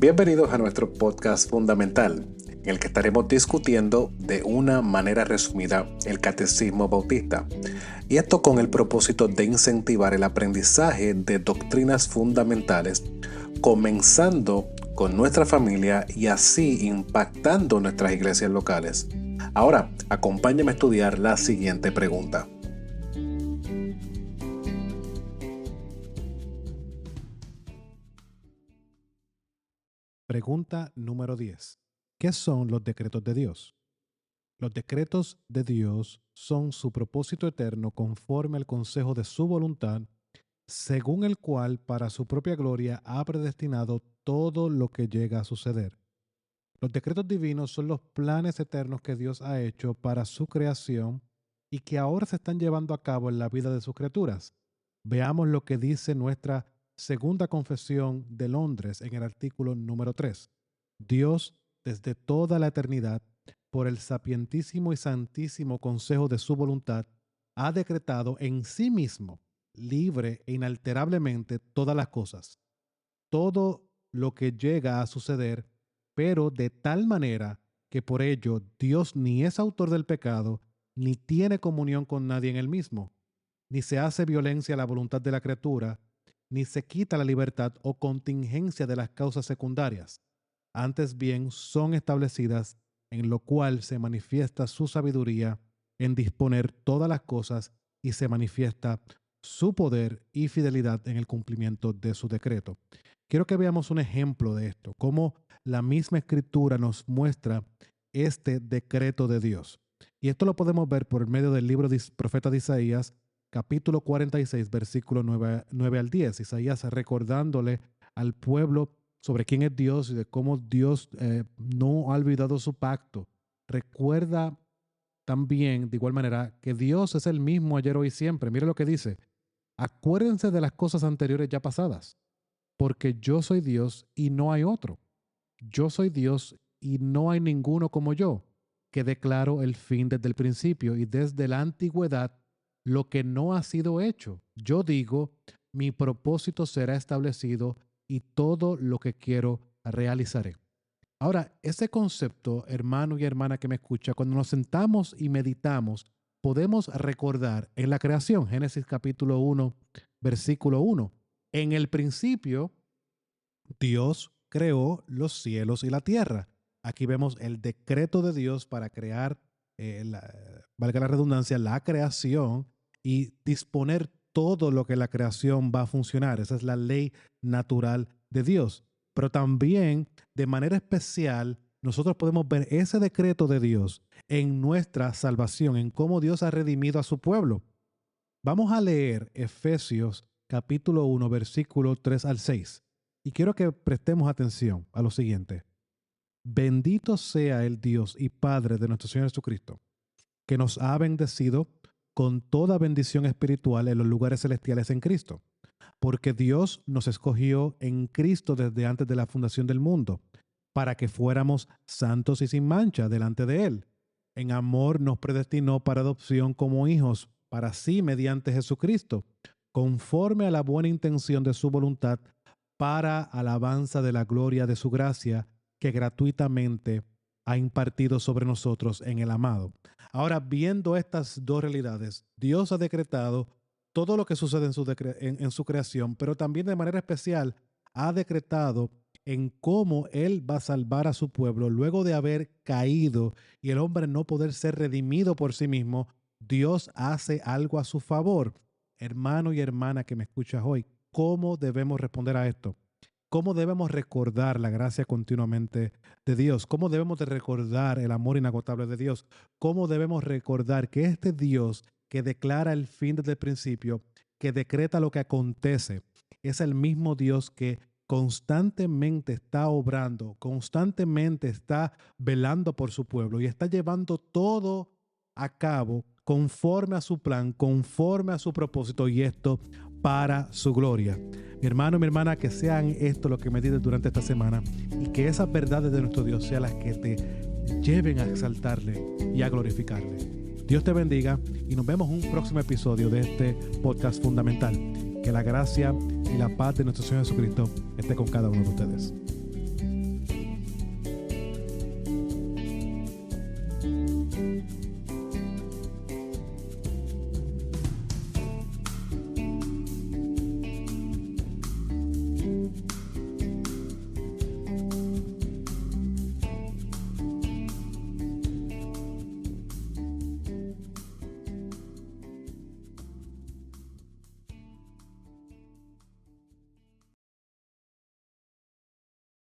Bienvenidos a nuestro podcast fundamental, en el que estaremos discutiendo de una manera resumida el Catecismo Bautista, y esto con el propósito de incentivar el aprendizaje de doctrinas fundamentales, comenzando con nuestra familia y así impactando nuestras iglesias locales. Ahora, acompáñame a estudiar la siguiente pregunta. Pregunta número 10. ¿Qué son los decretos de Dios? Los decretos de Dios son su propósito eterno conforme al consejo de su voluntad, según el cual para su propia gloria ha predestinado todo lo que llega a suceder. Los decretos divinos son los planes eternos que Dios ha hecho para su creación y que ahora se están llevando a cabo en la vida de sus criaturas. Veamos lo que dice nuestra Segunda Confesión de Londres en el artículo número 3. Dios, desde toda la eternidad, por el sapientísimo y santísimo consejo de su voluntad, ha decretado en sí mismo, libre e inalterablemente, todas las cosas. Todo lo que llega a suceder, pero de tal manera que por ello Dios ni es autor del pecado, ni tiene comunión con nadie en él mismo, ni se hace violencia a la voluntad de la criatura, ni se quita la libertad o contingencia de las causas secundarias. Antes bien son establecidas, en lo cual se manifiesta su sabiduría en disponer todas las cosas y se manifiesta su poder y fidelidad en el cumplimiento de su decreto. Quiero que veamos un ejemplo de esto, cómo la misma escritura nos muestra este decreto de Dios. Y esto lo podemos ver por medio del libro del profeta de Isaías, capítulo 46, versículo 9 al 10. Isaías recordándole al pueblo sobre quién es Dios y de cómo Dios no ha olvidado su pacto. Recuerda también, de igual manera, que Dios es el mismo ayer, hoy y siempre. Mire lo que dice. Acuérdense de las cosas anteriores ya pasadas, porque yo soy Dios y no hay otro. Yo soy Dios y no hay ninguno como yo, que declaro el fin desde el principio y desde la antigüedad lo que no ha sido hecho. Yo digo, mi propósito será establecido y todo lo que quiero realizaré. Ahora, ese concepto, hermano y hermana que me escucha, cuando nos sentamos y meditamos, podemos recordar en la creación, Génesis capítulo 1, versículo 1. En el principio, Dios creó los cielos y la tierra. Aquí vemos el decreto de Dios para crear, valga la redundancia, la creación y disponer todo lo que la creación va a funcionar. Esa es la ley natural de Dios. Pero también, de manera especial, nosotros podemos ver ese decreto de Dios en nuestra salvación, en cómo Dios ha redimido a su pueblo. Vamos a leer Efesios capítulo 1, versículo 3 al 6. Y quiero que prestemos atención a lo siguiente. Bendito sea el Dios y Padre de nuestro Señor Jesucristo, que nos ha bendecido con toda bendición espiritual en los lugares celestiales en Cristo, porque Dios nos escogió en Cristo desde antes de la fundación del mundo, para que fuéramos santos y sin mancha delante de Él. En amor nos predestinó para adopción como hijos, para sí mediante Jesucristo, conforme a la buena intención de su voluntad, para alabanza de la gloria de su gracia, que gratuitamente ha impartido sobre nosotros en el amado. Ahora, viendo estas dos realidades, Dios ha decretado todo lo que sucede en su creación, pero también de manera especial ha decretado en cómo Él va a salvar a su pueblo luego de haber caído y el hombre no poder ser redimido por sí mismo. Dios hace algo a su favor. Hermano y hermana que me escuchas hoy, ¿cómo debemos responder a esto? ¿Cómo debemos recordar la gracia continuamente de Dios? ¿Cómo debemos de recordar el amor inagotable de Dios? ¿Cómo debemos recordar que este Dios que declara el fin desde el principio, que decreta lo que acontece, es el mismo Dios que constantemente está obrando, constantemente está velando por su pueblo y está llevando todo a cabo conforme a su plan, conforme a su propósito, y esto para su gloria? Mi hermano, mi hermana, que sean esto lo que medites durante esta semana y que esas verdades de nuestro Dios sean las que te lleven a exaltarle y a glorificarle. Dios te bendiga y nos vemos en un próximo episodio de este podcast fundamental. Que la gracia y la paz de nuestro Señor Jesucristo esté con cada uno de ustedes.